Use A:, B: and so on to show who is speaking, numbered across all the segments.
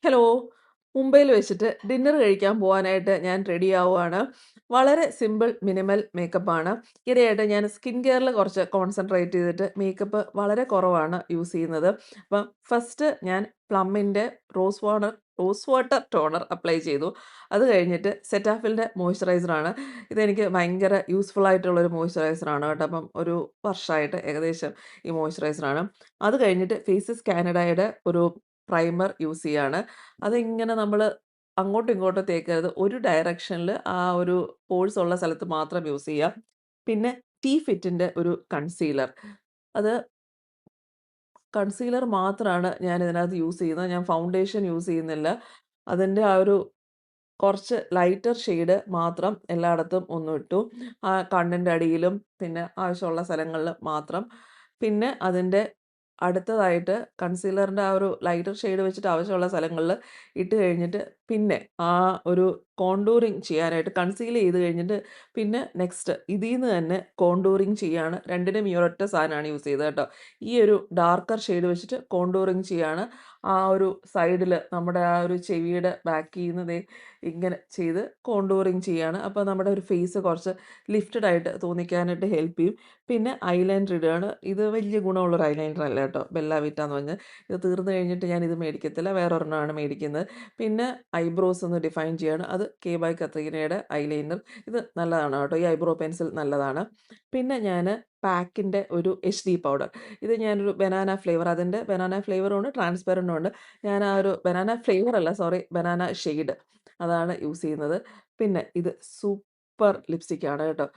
A: Hello. മുംബൈയിൽ വെച്ചിട്ട് dinner കഴിക്കാൻ പോവാനായിട്ട് ഞാൻ റെഡി ആവുകയാണ്. വളരെ സിമ്പിൾ മിനിമൽ മേക്കപ്പാണ്. ഈയിടെയായിട്ട് ഞാൻ സ്കിൻ കെയറിൽ കുറച്ച് കോൺസെൻട്രേറ്റ് ചെയ്തിട്ട് മേക്കപ്പ് വളരെ കുറവാണ് യൂസ് ചെയ്യുന്നത്. അപ്പം ഫസ്റ്റ് ഞാൻ പ്ലമ്മിൻ്റെ റോസ് വാട്ടർ ടോണർ അപ്ലൈ ചെയ്തു. അത് കഴിഞ്ഞിട്ട് സെറ്റാഫിലിൻ്റെ മോയ്സ്ചറൈസറാണ്. ഇതെനിക്ക് ഭയങ്കര യൂസ്ഫുൾ ആയിട്ടുള്ളൊരു മോയ്സ്ചറൈസറാണ് കേട്ടോ. അപ്പം ഒരു വർഷമായിട്ട് ഏകദേശം ഈ മോയ്സ്ചറൈസറാണ്. അത് കഴിഞ്ഞിട്ട് ഫേസസ് കാനഡയുടെ ഒരു പ്രൈമർ യൂസ് ചെയ്യാണ്. അതിങ്ങനെ നമ്മൾ അങ്ങോട്ടും ഇങ്ങോട്ടും തേക്കരുത്. ഒരു ഡയറക്ഷനിൽ ആ ഒരു പോഴ്സ് ഉള്ള സ്ഥലത്ത് മാത്രം യൂസ് ചെയ്യുക. പിന്നെ ടി ഫിറ്റിൻ്റെ ഒരു കൺസീലർ. അത് കൺസീലർ മാത്രമാണ് ഞാൻ ഇതിനകത്ത് യൂസ് ചെയ്യുന്നത്. ഞാൻ ഫൗണ്ടേഷൻ യൂസ് ചെയ്യുന്നില്ല. അതിൻ്റെ ആ ഒരു കുറച്ച് ലൈറ്റർ ഷെയ്ഡ് മാത്രം എല്ലായിടത്തും ഒന്ന് ഇട്ടു. ആ കണ്ണിൻ്റെ അടിയിലും പിന്നെ ആവശ്യമുള്ള സ്ഥലങ്ങളിൽ മാത്രം. പിന്നെ അതിൻ്റെ അടുത്തതായിട്ട് കൺസീലറിൻ്റെ ആ ഒരു ലൈറ്റർ ഷെയ്ഡ് വെച്ചിട്ട് ആവശ്യമുള്ള സ്ഥലങ്ങളിൽ ഇട്ട് കഴിഞ്ഞിട്ട് പിന്നെ ആ ഒരു കോണ്ടൂറിങ് ചെയ്യാനായിട്ട് കൺസീൽ ചെയ്ത് കഴിഞ്ഞിട്ട് പിന്നെ നെക്സ്റ്റ് ഇതിൽ നിന്ന് തന്നെ കോണ്ടൂറിങ് ചെയ്യാണ്. രണ്ടിനും ഈ ഒരൊറ്റ സാധനമാണ് യൂസ് ചെയ്തത് കേട്ടോ. ഈ ഒരു ഡാർക്കർ ഷെയ്ഡ് വെച്ചിട്ട് കോണ്ടൂറിങ് ചെയ്യാണ്. ആ ഒരു സൈഡിൽ നമ്മുടെ ആ ഒരു ചെവിയുടെ ബാക്കിൽ നിന്ന് ദേ ഇങ്ങനെ ചെയ്ത് കോണ്ടൂറിങ് ചെയ്യാണ്. അപ്പോൾ നമ്മുടെ ഒരു ഫേസ് കുറച്ച് ലിഫ്റ്റഡ് ആയിട്ട് തോന്നിക്കാനായിട്ട് ഹെൽപ്പ് ചെയ്യും. പിന്നെ ഐലൈനർ ഇടുകയാണ്. ഇത് വലിയ ഗുണമുള്ളൊരു ഐലൈനർ അല്ല കേട്ടോ, ബെല്ല വിറ്റ എന്ന് പറഞ്ഞ്. ഇത് തീർന്നു കഴിഞ്ഞിട്ട് ഞാൻ ഇത് മേടിക്കത്തില്ല, വേറൊരെണ്ണമാണ് മേടിക്കുന്നത്. പിന്നെ ഐബ്രോസ് ഒന്ന് ഡിഫൈൻ ചെയ്യാണ്. അത് കെ ബൈ കത്രീനയുടെ ഐലൈനർ. ഇത് നല്ലതാണ് കേട്ടോ, ഈ ഐബ്രോ പെൻസിൽ നല്ലതാണ്. പിന്നെ ഞാൻ പാക്കിൻ്റെ ഒരു HD പൗഡർ. ഇത് ഞാനൊരു ബനാന ഫ്ലേവർ, അതിൻ്റെ ബനാന ഫ്ലേവറും ഉണ്ട് ട്രാൻസ്പെറൻറ്റും ഉണ്ട്. ഞാൻ ആ ഒരു ബനാന ഫ്ലേവർ അല്ല, സോറി, ബനാന ഷെയ്ഡ് അതാണ് യൂസ് ചെയ്യുന്നത്. പിന്നെ ഇത് സൂപ്പർ ലിപ്സ്റ്റിക്കാണ് കേട്ടോ.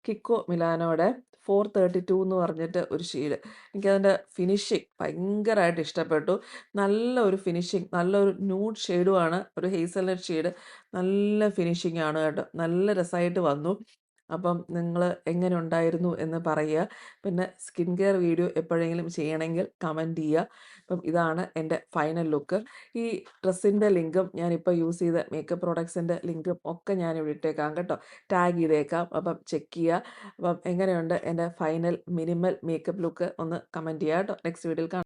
A: കിക്കോ മിലാനോയുടെ 432 എന്ന് പറഞ്ഞിട്ട് ഒരു ഷെയ്ഡ്. എനിക്കതിൻ്റെ ഫിനിഷിങ് ഭയങ്കരമായിട്ട് ഇഷ്ടപ്പെട്ടു. നല്ല ഒരു ഫിനിഷിങ്, നല്ലൊരു ന്യൂഡ് ഷെയ്ഡുമാണ്, ഒരു ഹേസൽനട്ട് ഷെയ്ഡ്. നല്ല ഫിനിഷിംഗ് ആണ് കേട്ടോ, നല്ല രസമായിട്ട് വന്നു. അപ്പം നിങ്ങൾ എങ്ങനെ ഉണ്ടായിരുന്നു എന്ന് പറയുക. പിന്നെ സ്കിൻ കെയർ വീഡിയോ എപ്പോഴെങ്കിലും ചെയ്യണമെങ്കിൽ കമൻറ്റ് ചെയ്യുക. അപ്പം ഇതാണ് എൻ്റെ ഫൈനൽ ലുക്ക്. ഈ ഡ്രസ്സിൻ്റെ ലിങ്കും ഞാനിപ്പോൾ യൂസ് ചെയ്ത മേക്കപ്പ് പ്രോഡക്ട്സിൻ്റെ ലിങ്കും ഒക്കെ ഞാനിവിടെ ഇട്ടേക്കാം കേട്ടോ, ടാഗ് ചെയ്തേക്കാം. അപ്പം ചെക്ക് ചെയ്യുക. അപ്പം എങ്ങനെയുണ്ട് എൻ്റെ ഫൈനൽ മിനിമൽ മേക്കപ്പ് ലുക്ക് ഒന്ന് കമൻറ്റ് ചെയ്യുക കേട്ടോ. നെക്സ്റ്റ് വീഡിയോയിൽ കാണാം.